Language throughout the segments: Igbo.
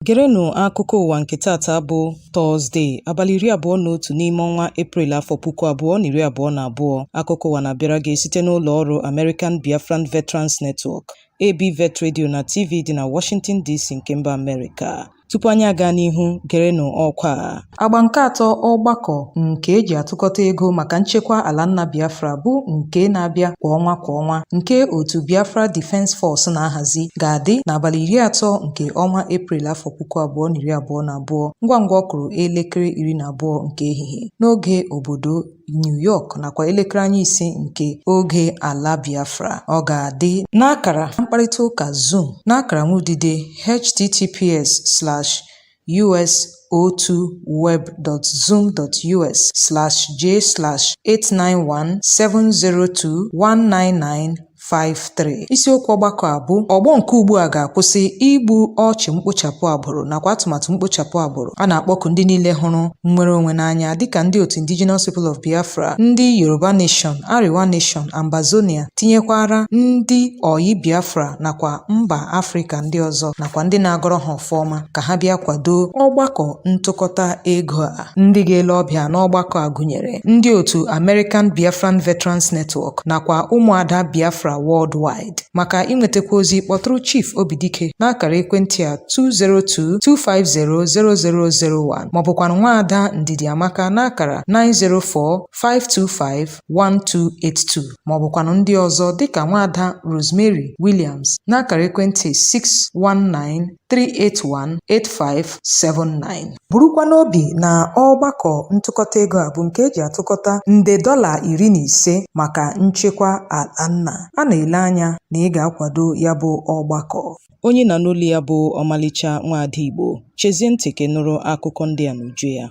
Gerenụ akụkọ ụwa nke tata bụ Tọzdee, abalị 21 n'ime ọnwa Eprel afọ 2022. Akụkọ ụwa na-abịara gị site n'ụlọ ọrụ American Biafran Veterans Network, ABVet Radio na TV dị na Washington DC nke mba Amerịka. Tupu anyị aga n'ihu, gerenụ ọkwa. Agba nke atọ ọgbakọ nke eji atụkọta ego maka nchekwa ala nna Biafra bụ nke na-abịa kwa ọnwa nke otu Biafra Defense Force na-ahazi ga-adị n'abalị 30 nke ọnwa Eprel afọ 2022 ngwa ngwa ọkụrụ elekere 12 nke ehihie n'oge obodo New York nakwa elekere anya 5 nke oge ala Biafra. Ọ ga-adị n'akara mkparịta ụka Zoom n'akara nwudide https://us.web.zoom.us/j/8917021995 Isiokwu ọgbakọ a bụ ọgbọ nke ugbu a ga-akwụsị igbu ọchụ mkpochapụ agbụrụ nakwa atụmatụ mkpochapụ agbụrụ. A na-akpọku ndị niile hụrụ nnwere onwe n'anya dịka ndị otu Indigenous People of Biafra, ndị Yoruba Nation, Ariwa Nation, Ambazonia, tinyekwara ndị Oyi Biafra nakwa mba Afrịka ndị ọzọ nakwa ndị na-agọrọ ha ọfọma ka ha bịa kwado ọgbakọ ntụkọta ego a. Ndị ga-ele ọbịa n'ọgbakọ a gụnyere ndị otu American Biafran Veterans Network nakwa ụmụada Biafra worldwide. Maka inwetakwa ozi kpọtụrụ Chief Obidike n'akara ekwentị a 202-250-0001 maọbụkwa Nwaada Ndidi Amaka n'akara 904-525-1282 maọbụkwa ndị ọzọ dịka Nwaada Rosemary Williams n'akara ekwentị 619-381-8579. Burukwa n'obi na ọgbakọ ntụkọta ego a bụ nke eji atụkọta nde $15 maka nchekwa ala nna. A na-ele anya na ị ga-akwado ya bụ ọgbakọ. Onye na n'olu ya bụ Omalicha Nwada Igbo. Chezie ntị ka nụrụ akụkọ ndị a n'uju ya.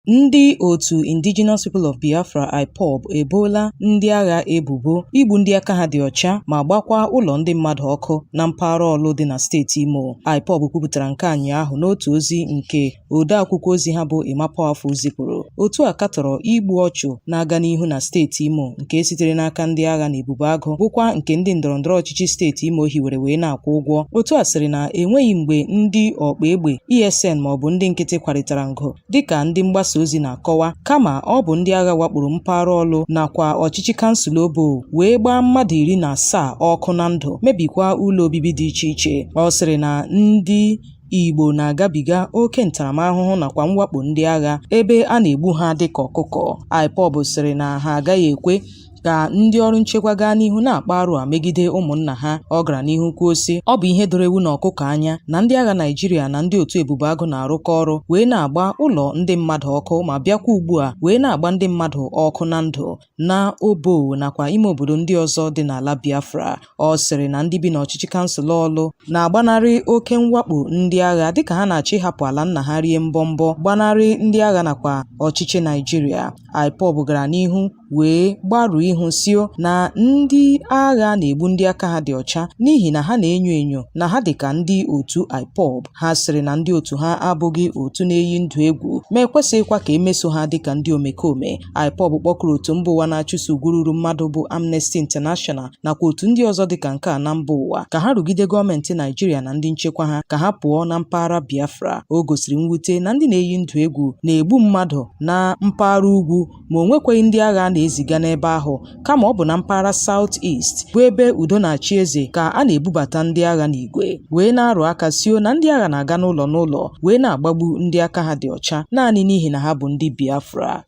Ndị otu Indigenous People of Biafra IPOB ebola ndị agha ebubo igbu ndị aka ha dị ọcha ma gbakwa ụlọ ndị mmadụ ọkụ na mpaghara ọlụ dị na steeti Imo. IPOB kwupụtara nke ụnyaahụ n'otu ozi nke odeakwụkwọ ozi ha bụ Emma Powerful zipụrụ. Otu a katọrọ igbu ọchụ na-aga n'ihu na steeti Imo nke sitere n'aka ndị agha na ebubo agụ bụkwa nke ndị ndọrọndọrọ ọchịchị steeti Imo hiwere wee na-akwụ ụgwọ. Otu a sịrị na enweghị mgbe ndị ọkpa egbe ESN maọbụ ndị nkịtị kwarịtara ngụ dịka ndị mgbasa ozi na-akọwa, kama ọ bụ ndị agha wakporo mpaghara ọlụ nakwa ọchịchị kansụl Obo wee gbaa mmadụ 17 ọkụ na ndụ, mebikwa ụlọ obibi dị iche iche. Ọ sịrị na ndị Igbo na-agabiga oke ntaramahụhụ nakwa mwakpo ndị agha ebe a na-egbu ha dịka ọkụkọ. IPOB sịrị na ha agaghị ekwe ka ndị ọrụ nchekwa gaa n'ihu na-akpa arụ a megide ụmụnna ha. Ọ gara n'ihu kwuo sị ọ bụ ihe doro ewu na ọkụkọ anya na ndị agha Naịjirịa na ndị otu ebube agụ na-arụkọ ọrụ wee na-agba ụlọ ndị mmadụ ọkụ ma bịakwa ugbu a wee na-agba ndị mmadụ ọkụ na ndụ na Obo nakwa ime obodo ndị ọzọ dị n'ala Biafra. Ọ sịrị na ndị bi n'ọchịchị kansụl ọlụ na-agbanarị oke mwakpo ndị agha dịka ha na-achị hapụ ala nna ha rie mbọmbọ gbanarị ndị agha nakwa ọchịchị Naịjirịa. IPOB gara n'ihu wee gbarụ ihu sio na ndị agha na-egbu ndị aka ha dị ọcha n'ihi na ha na-enyo enyo na ha dịka ndị otu IPOB. Ha sịrị na ndị otu ha abụghị otu na-eyi ndụ egwu ma ekwesịghịkwa ka emeso ha dịka ndị omekome. IPOB kpọkụrụ otu mba ụwa na-achụso ugwu ruru mmadụ bụ Amnesty International nakwa otu ndị ọzọ dịka nke a na mba ụwa ka ha rụgide gọọmenti Naịjirịa na ndị nchekwa ha ka ha pụọ na mpaghara Biafra. O gosiri mwute na ndị na-eyi ndụ egwu na-egbu mmadụ na mpaghara ugwu ma o nwekweghị ndị agha na-eziga n'ebe ahụ, kama ọ bụ na mpaghara South East bụ ebe udo na-achị eze ka a na-ebubata ndị agha n'igwe wee na-arụ aka sio na ndị agha na-aga n'ụlọ n'ụlọ wee na-agbagbu ndị aka ha dị ọcha naanị n'ihi na ha bụ ndị Biafra.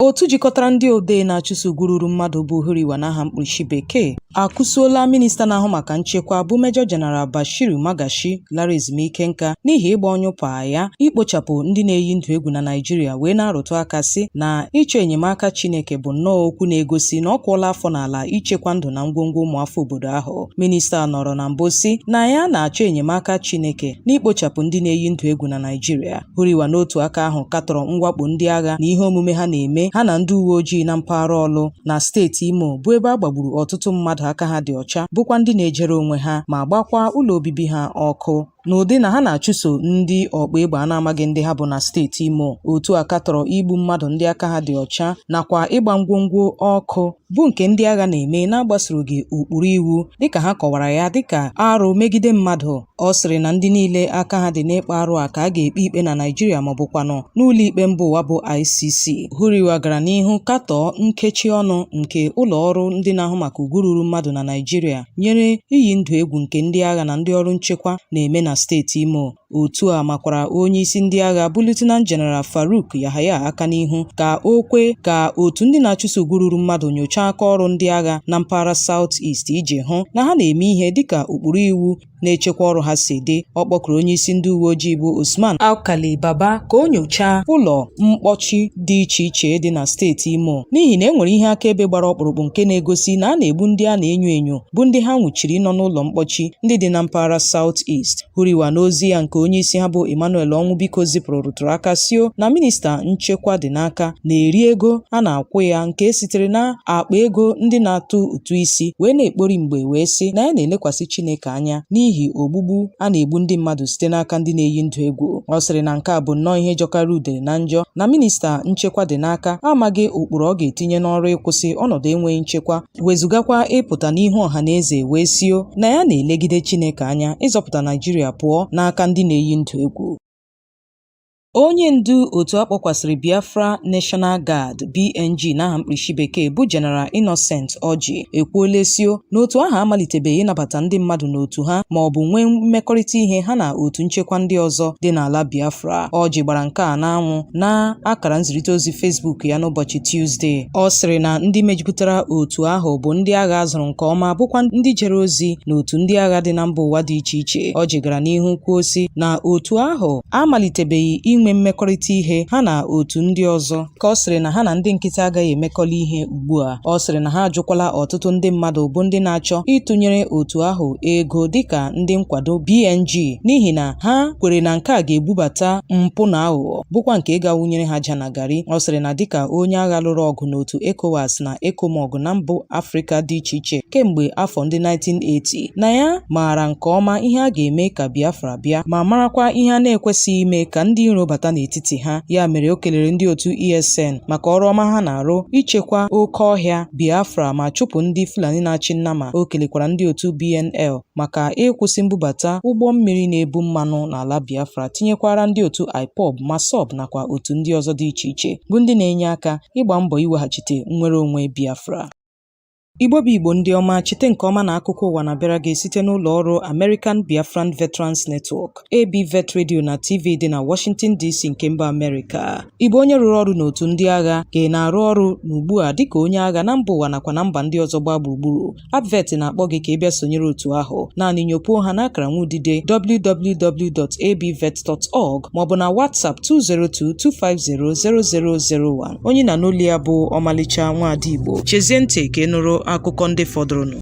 Otu jikọtara ndị odee na-achụso ugwu ruru mmadụ bụ Huriwa n'aha mkpuchi bekee akụsuola minista na-ahụ maka nchekwa bụ Major General Bashiru Magashi lara ezumike nka n'ihi ịgba ọnyụpa ya ikpochapụ ndị na-eyi ndụ egwu na Naịjirịa wee na-arụtụ aka sị na ịchọ enyemaka Chineke bụ nnọọ okwu na-egosi na ọ kwụọla afọ n'ala ichekwa ndụ na ngwongwo ụmụafọ obodo ahụ. Minista nọrọ na mbụ sị na ya na-achọ enyemaka Chineke n'ikpochapụ ndị na-eyi ndụ egwu na Naịjirịa. Huriwa n'otu aka ahụ katọrọ mwakpo ndị agha na ihe omume ha na-eme ha na ndị uwe ojii na mpaghara ọlụ na steeti Imo bụ ebe a gbagburu ọtụtụ mmadụ aka ha dị ọcha bụkwa ndị na-ejere onwe ha ma gbakwa ụlọ obibi ha ọkụ. n'ụdị na ha na-achụso ndị ọkpa egbe a na-amaghị ndị ha bụ na steeti Imo. Otu a katọrọ igbu mmadụ ndị aka ha dị ọcha nakwa ịgba ngwongwo ọkụ bụ nke ndị agha na-eme na-agbasoghị ụkpụrụ iwu dịka ha kọwara ya dịka arụ megide mmadụ. Ọ sịrị na ndị niile aka ha dị n'ịkpa arụ a ka a ga-ekpe ikpe na Naịjirịa maọbụkwanụ n'ụlọ ikpe mba ụwa bụ ICC. Huriwa gara n'ihu katọọ nkechi ọnụ nke ụlọ ọrụ ndị na-ahụ maka ugwu ruru mmadụ na Naịjirịa nyere iyi ndụ egwu nke ndị agha na ndị ọrụ nchekwa na-eme na steeti Imo. Otu a makwara onye isi ndị agha bụ Lieutenant General Faruk Yahaya aka n'ihu ka o kwe ka otu ndị na-achụso ugwu ruru mmadụ nyochaa aka ọrụ ndị agha na mpaghara South East iji hụ na ha na-eme ihe dịka ụkpụrụ iwu na-echekwa ọrụ ha si dị. Ọ kpọkụrụ onye isi ndị uwe ojii bụ Usman Alkali Baba ka o nyochaa ụlọ mkpọchi dị iche iche dị na steeti Imo n'ihi na enwere ihe akaebe gbara ọkpụrụkpụ nke na-egosi na a na-egbu ndị a na-enyo enyo bụ ndị ha nwụchiri nọ n'ụlọ mkpọchi ndị dị na mpaghara South East. Huriwa n'ozi ya nke onye isi ha bụ Emmanuel Onwubiko zipụrụ rụtụrụ aka sio na minista nchekwa dị n'aka na-eri ego a na-akwụ ya nke sitere na akpa ego ndị na-atụ ụtụ isi wee na-ekpori mgbe wee sị na ya na-elekwasị Chineke anya n'ihi ogbugbu a na-egbu ndị mmadụ site n'aka ndị na-eyi ndụ egwu. Ọ sịrị na nke a bụ nnọọ ihe jọkara udele na njọ na minista nchekwa dị n'aka amaghị ụkpụrụ ọ ga-etinye n'ọrụ ịkwụsị ọnọdụ enweghị nchekwa wezụgakwa ịpụta n'ihu ọha na eze wee sio na ya na-elegide Chineke anya ịzọpụta Naịjirịa pụọ n'aka ndị na-eyi ndụ egwu. Onye ndu otu akpọkwasịrị Biafra National Guard BNG n'aha mkpirisi bekee bụ General Innocent Orji ekwuola sio n'otu ahụ amalitebeghị ịnabata ndị mmadụ n'otu ha ma ọ bụ nwee mmekọrịta ihe ha na otu nchekwa ndị ọzọ dị n'ala Biafra. Orji gbara nke a n'anwụ na akara nzirịta ozi Facebook ya n'ụbọchị Tuesday. Ọ sịrị na ndị mejupụtara otu ahụ bụ ndị agha azụrụ nke ọma bụkwa ndị jere ozi n'otu ndị agha dị na mba ụwa dị iche iche. Orji gara n'ihu kwuo sị na otu ahụ amalitebeghị inwe mmekọrịta ihe ha na otu ndị ọzọ ka ọ sịrị na ha na ndị nkịtị agaghị emekọla ihe ugbu a. Ọ sịrị na ha ajụkwala ọtụtụ ndị mmadụ bụ ndị na-achọ ịtụnyere otu ahụ ego dịka ndị nkwado BNG n'ihi na ha kwere na nke a ga-ebubata mpụ na aghụghọ bụkwa nke ịgawunyere ha ja na garị. Ọ sịrị na dịka onye agha lụrụ ọgụ n'otu ECOWAS na ECOMOG na mbụ Afrịka dị iche iche kemgbe afọ ndị 1980 na ya maara nke ọma ihe a ga-eme ka Biafra bịa ma marakwa ihe a na-ekwesịghị ime ka ndị iro bata n'etiti ha. Ya mere o kelere ndị otu ESN maka ọrụ ọma ha na-arụ ichekwa oke ọhịa Biafra ma chụpụ ndị Fulani na-achị nnama. O kelekwara ndị otu BNL maka ịkwụsị mbubata ụgbọ mmiri na-ebu mmanụ n'ala Biafra, tinyekwara ndị otu IPOB, MASOB nakwa otu ndị ọzọ dị iche iche bụ ndị na-enye aka ịgba mbọ iweghachite nnwere onwe Biafra. Igbo bụ Igbo ndị ọma, chete nke ọma na akụkọ ụwa na-abịara gị site n'ụlọ ọrụ American Biafran Veterans Network ABVet Radio na TV dị na Washington DC nke mba Amerịka. Igbo onye rụrụ ọrụ n'otu ndị agha ka ị na-arụ ọrụ n'ugbu a dịka onye agha na mba ụwa nakwa na mba ndị ọzọ gbaa gburugburu. ABVet na-akpọ gị ka ị bịa sonyere otu ahụ. Naanị nyopuo ha n'akara nwaodide www.abvet.org maọbụ na WhatsApp 202-250-0001. Onye na n'olu ya bụ Omalicha Nwada Igbo. Chezie ntị ka ị nụrụ akụkọ ndị fọdụrụnụ.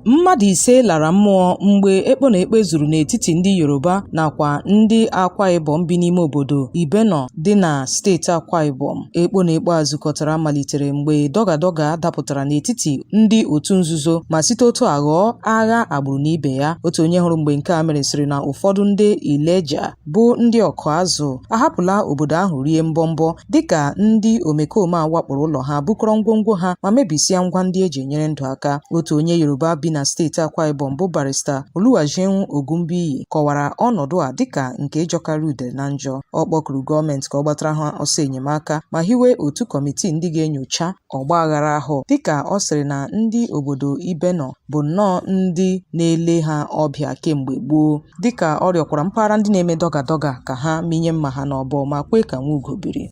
Mmadụ ise lara mmụọ mgbe ekpo na ekpe zuru n'etiti ndị Yoruba nakwa ndị Akwa Ibom bi n'ime obodo Ibeno dị na steeti Akwa Ibom. Ekpo na ekpe azụkọtara malitere mgbe dọga dapụtara n'etiti ndị otu nzuzo ma site otu aghọọ agha agbụrụ n'ibe ya. Otu onye hụrụ mgbe nke a mere sịrị na ụfọdụ ndị Ileja bụ ndị ọkụ azụ ahapụla obodo ahụ rie mbọmbọ dịka ndị omekome awakporo ụlọ ha, bukọrọ ngwongwo ha ma mebisia ngwa ndị eji enyere ndụ aka. Otu onye Yoruba bi na steeti Akwa Ibom bụ barista Oluwaseun Ogunbiyi kọwara ọnọdụ a dịka nke jọkara udele na njọ. Ọ kpọkuru gọọmenti ka ọ gbatara ha ọsọ enyemaka ma hiwe otu kọmitii ndị ga-enyocha ọgba aghara ahụ dịka ọ sịrị na ndị obodo Ibeno bụ nnọọ ndị na-ele ha ọbịa kemgbe gboo, dịka ọ rịọkwara mpaghara ndị na-eme dọga ka ha minye mma ha n'ọbọ ma kwe ka nwa ugo biri.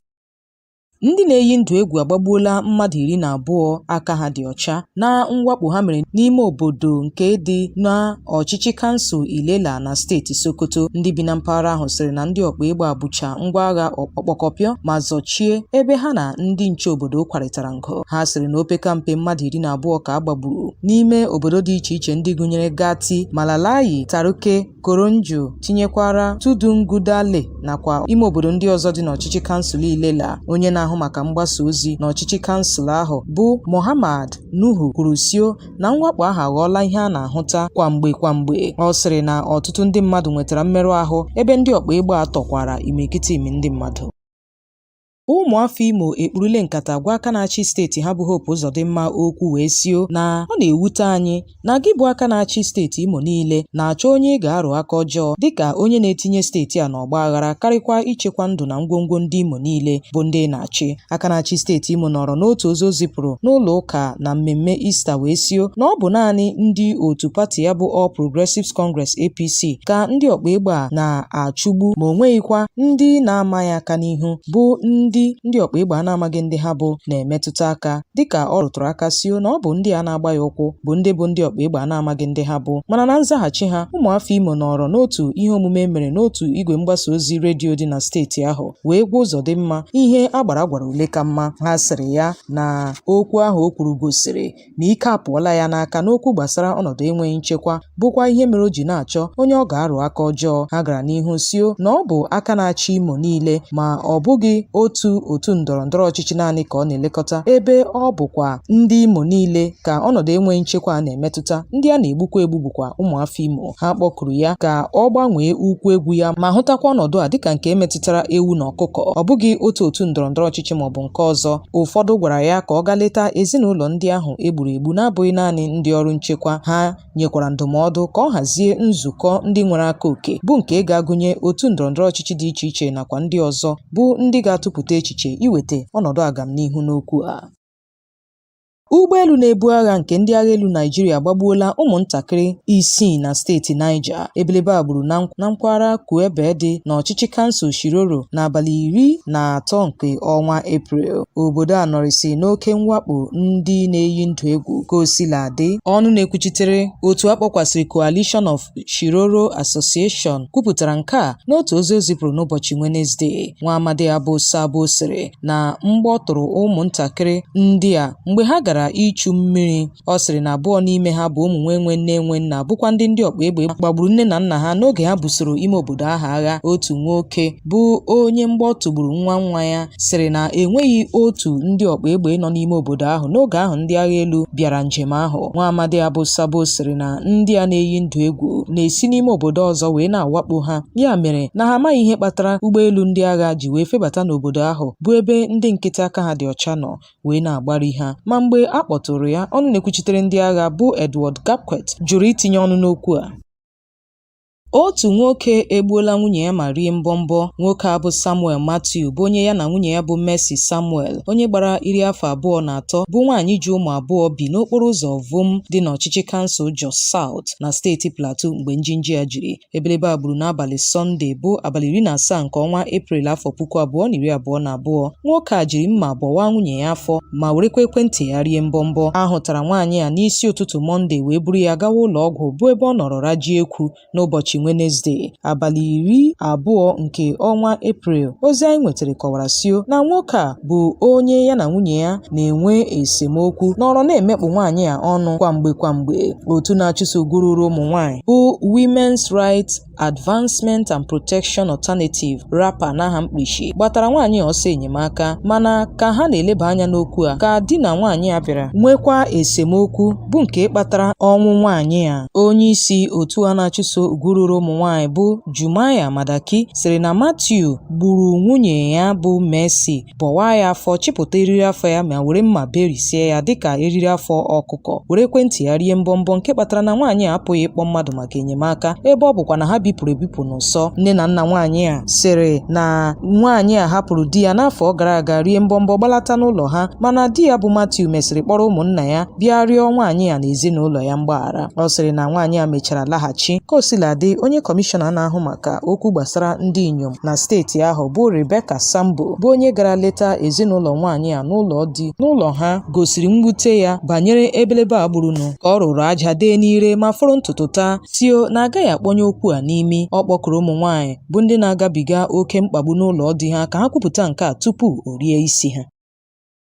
Ndị na-eyi ndụ egwu agbagbuola mmadụ 12 aka ha dị ọcha na mwakpo ha mere n'ime obodo nke dị na ọchịchị kansụl Ilela na steeti Sokoto. Ndị bi na mpaghara ahụ sịrị na ndị ọkpa egbe abụcha ngwa agha ọkpọkọpịọ ma zọchie ebe ha na ndị nche obodo kwarịtara ngụ. Ha sịrị na opeka mpe mmadụ 12 ka agbagburu n'ime obodo dị iche iche ndị gụnyere Gati, Malalayi, Taruke, Koronjo, tinyekwara Tudungudale nakwa ime obodo ndị ọzọ dị n'ọchịchị kansụl Ilela. Onye na na-ahụ maka mgbasa ozi n'ọchịchị kansụl ahụ bụ Mohammed Nuhu kwuru sio na mwakpo ahụ aghọọla ihe a na-ahụta kwamgbe. Ọ sịrị na ọtụtụ ndị mmadụ nwetara mmerụ ahụ ebe ndị ọkpa egbe atọkwara imirikiti ndị mmadụ. Ụmụafọ Imo ekpurule nkata gwa aka na-achị steeti ha bụ Hope Uzodimma okwu wee sio na ọ na-ewute anyị na gị bụ aka na-achị steeti Imo niile na-achọ onye ga-arụ aka ọjọọ dịka onye na-etinye steeti a n'ọgba aghara karịkwa ichekwa ndụ na ngwongwo ndị Imo niile bụ ndị na-achị. Aka na-achị steeti Imo nọrọ n'otu ozi o zipụrụ n'ụlọ ụka na mmemme Easter wee sio na ọ bụ naanị ndị otu pati ya bụ All Progressives Congress APC ka ndị ọkpa egbe a na-achụgbu ma o nweghịkwa ndị na-ama ya aka n'ihu bụ ndị ọkpa egbe a na-amaghị ndị ha bụ na-emetụta aka dịka ọ rụtụrụ aka sio na ọ bụ ndị a na-agba ya ụkwụ bụ ndị ọkpa egbe a na-amaghị ndị ha bụ. Mana na nzaghachi ha, ụmụafọ Imo nọrọ n'otu ihe omume mere n'otu igwe mgbasa ozi redio dị na steeti ahụ wee gwa Uzodimma ihe agbara ule ka mma. Ha sịrị ya na okwu ahụ o kwuru gosiri na ike apụọla ya n'aka n'okwu gbasara ọnọdụ enweghị nchekwa bụkwa ihe mere o ji na-achọ onye ọ ga-arụ aka ọjọọ. Ha gara n'ihu sio na ọ bụ aka na-achị Imo niile ma ọ bụghị otu ndọrọndọrọ ọchịchị naanị ka ọ na-elekọta, ebe ọ bụkwa ndị Imo niile ka ọnọdụ enweghị nchekwa na-emetụta. Ndị a na-egbukwa egbu bụkwa ụmụafọ Imo. Ha kpọkuru ya ka ọ gbanwee ukwu egwu ya ma hụtakwa ọnọdụ a dịka nke metụtara ewu na ọkụkọ, ọ bụghị otu ndọrọndọrọ ọchịchị maọbụ nke ọzọ. Ụfọdụ gwara ya ka ọ gaa leta ezinụlọ ndị ahụ egburu egbu na-abụghị naanị ndị ọrụ nchekwa. Ha nyekwara ndụmọdụ ka ọ hazie nzukọ ndị nwere aka oke bụ nke ga-agụnye otu ndọrọndọrọ ọchịchị dị iche iche nakwa ndị ọzọ bụ ndị ga-atụpụta echiche iweta ọnọdụ agamnihu n'okwu a. Ụgbọelu na-ebu agha nke ndị agha elu Naịjirịa gbagbuola ụmụntakịrị 6 na steeti Niger. Ebelebe a gburu na mpaghara Kuebe dị n'ọchịchị kansụl Shiroro n'abalị 13 nke ọnwa Eprel. Obodo a nọrịsị n'oke mwakpo ndị na-eyi ndụ egwu. Ka o sila dị, ọnụ na-ekwuchitere otu akpọkwasịrị Coalition of Shiroro Association kwupụtara nke a n'otu ozi o zipụrụ n'ụbọchị Wenezdee. Nwa amadi Abụ Sabo sịrị na mgbọ tụrụ ụmụntakịrị ndị a mgbe ha gara ichu mmiri. Ọ sịrị na abụọ n'ime ha bụ ụmụ nwe nne nna bụkwa ndị ọkpa egbe gbagburu nne na nna ha n'oge ha busoro ime obodo ahụ agha. Otu nwoke bụ onye mgbọ tụgburu nwa ya sịrị na enweghị otu ndị ọkpa egbe nọ n'ime obodo ahụ n'oge ahụ ndị agha elu bịara njem ahụ. Nwa amadi Abụ Sabo sịrị na ndị a na-eyi ndụ egwu na-esi n'ime obodo ọzọ wee na-awakpo ha, ya mere na ha amaghị ihe kpatara ụgbọelu ndị agha ji wee febata n'obodo ahụ bụ ebe ndị nkịtị aka ha dị ọcha nọ wee na-agbari ha. Ma mgbe a kpọtụrụ ya, ọnụ na-ekwuchitere ndị agha bụ Edward Gapquet jụrụ itinye ọnụ n'okwu a. Otu nwoke egbuola nwunye ya ma rie mbọmbọ. Nwoke a bụ Samuel Matthew bụ onye ya na nwunye ya bụ Mercy Samuel onye gbara 23 bụ nwaanyị ji ụmụ abụọ bi n'okporo ụzọ Vom dị n'ọchịchị kansụl Jos South na steeti Plateau mgbe njinji ya jiri. Ebelebe a gburu n'abalị Sọnde bụ abalị 17 nke ọnwa Eprel afọ 2022. Nwoke a jiri mma bọwaa nwunye ya afọ ma werekwa ekwentị ya rie mbọmbọ. A hụtara nwaanyị a n'isi ụtụtụ Mọnde wee buru ya gawa ụlọ ọgwụ bụ ebe ọ nọrọ rajie ekwu n'ụbọchị Wenezdee abalị 20 nke ọnwa Eprel. Ozi anyị nwetara kọwara sio na nwoke a bụ onye ya na nwunye ya na-enwe esemokwu nọrọ na-emekpụ nwaanyị a ọnụ kwamgbe. Otu na-achụso gụrụrụ ụmụ nwaanyị bụ Women's Rights Advancement and Protection Alternative RAPA n'aha mkpichi gbatara nwaanyị ọsọ enyemaka, mana ka ha na-eleba anya n'okwu a ka di na nwaanyị a bịara nwekwa esemokwu bụ nke kpatara ọnwụ nwaanyị a. Onye isi otu a na-achụso gụrụrụ ụmụ nwaanyị bụ Jumaya Madaki sịrị na Matthew gburu nwunye ya bụ Mercy, bọwaa ya afọ, chịpụta eriri afọ ya ma were mma berisie ya dịka eriri afọ ọkụkọ, were ekwentị ya rie mbọmbọ nke kpatara na nwaanyị a apụghị ịkpọ mmadụ maka enyemaka ebe ọ bụkwa na ha bipụrụ ebipụ n'ụsọ. Nne na nna nwaanyị a sịrị na nwaanyị a hapụrụ di ya n'afọ gara aga rie mbọmbọ gbalata n'ụlọ ha, mana di ya bụ Matthew mesịrị kpọrọ ụmụnna ya bịa rịọ nwaanyị a na ezinụlọ ya mgbaghara. Ọ sịrị na nwaanyị a mechara laghachi. Ka o sila dị, onye kọmishọna na-ahụ maka okwu gbasara ndị inyom na steeti ahụ bụ Rebecca Sambo bụ onye gara leta ezinụlọ nwaanyị a n'ụlọ ha gosiri mwute ya banyere ebelebe a gburunu ka ọ rụrụ aja dee n'ire ma fụrụ ntụtụ taa tio na agaghị akpọnye okwu a n'imi. Ọ kpọkụrụ ụmụ nwaanyị bụ ndị na-agabiga oke mkpagbu n'ụlọ di ha ka ha kwupụta nke a tupu o rie isi ha.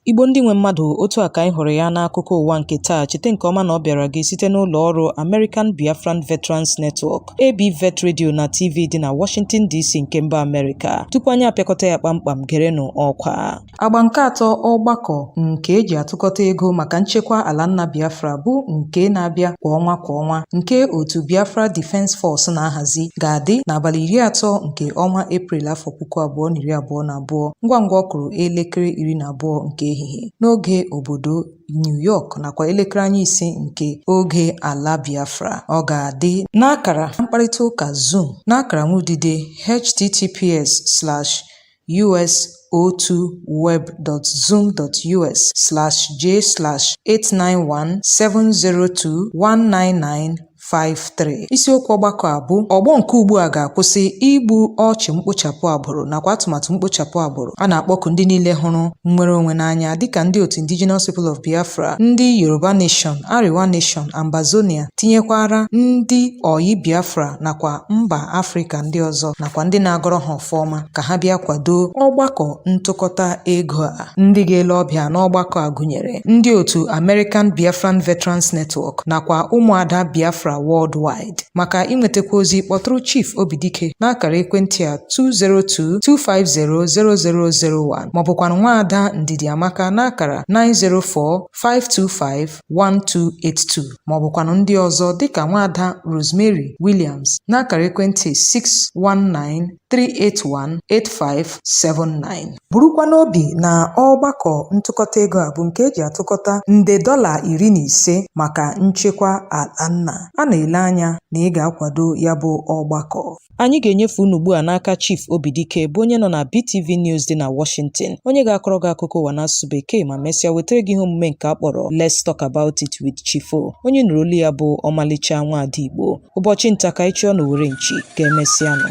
Igbo ndị nwe mmadụ, otu a ka anyị hụrụ ya n'akụkọ ụwa nke taa. Chete nke ọma na ọ bịara gị site n'ụlọ ọrụ American Biafran Veterans Network ABVet Radio na TV dị na Washington DC nke mba Amerịka. Tupu anyị apịakọta ya kpamkpam, gerenụ ọkwa. Agba nke atọ ọgbakọ nke eji atụkọta ego maka nchekwa ala nna Biafra bụ nke na-abịa kwa ọnwa nke otu Biafra Defense Force na-ahazi ga-adị n'abalị 30 nke ọnwa Eprel afọ 2022 ngwa ọ kụrụ elekere 12 nke ehihie n'oge obodo New York nakwa elekere anya 5 nke oge ala Biafra. Ọ ga-adị n'akara mkparịta ụka Zoom n'akara nwudide https://us.web.zoom.us/j/8917021995 isiokwu ọgbakọ a bụ ọgbọ nke ugbu a ga-akwụsị igbu ọchụ mkpochapụ agbụrụ nakwa atụmatụ mkpochapụ agbụrụ. A na-akpọku ndị niile hụrụ nnwere onwe n'anya dịka ndị otu Indigenous People of Biafra, ndị Yoruba Nation, Ariwa Nation, Ambazonia, tinyekwara ndị Oyi Biafra nakwa mba Afrịka ndị ọzọ nakwa ndị na-agọrọ ha ọfọma ka ha bịa kwado ọgbakọ ntụkọta ego a. Ndị ga-ele ọbịa n'ọgbakọ a gụnyere ndị otu American Biafran Veterans Network nakwa ụmụada Biafra worldwide. Maka inwetakwa ozi, kpọtụrụ Chief Obidike n'akara ekwentị a 202-250-0001 maọbụkwanụ nwaada Ndidi Amaka n'akara 904-525-1282 maọbụkwanụ ndị ọzọ dịka nwaada Rosemary Williams n'akara ekwentị 619-381-8579. Burukwa n'obi na ọgbakọ ntụkọta ego a bụ nke eji atụkọta nde $15 maka nchekwa ala nna. A na-ele anya na ị ga-akwado ya bụ ọgbakọ. Anyị ga-enyefe unu ugbu a n'aka Chief Obidike bụ onye nọ na BTV News dị na Washington, onye ga-akọrọ gị akụkọ ụwa n'asụsụ Bekee ma mesịa wetara gị ihe omume nke a kpọrọ Let's Talk About It with Chief O. Onye nụrụ olu ya bụ Omalicha Nwada Igbo. Ụbọchị nta ka ịchọ na Owere nchi ga-emesịanụ.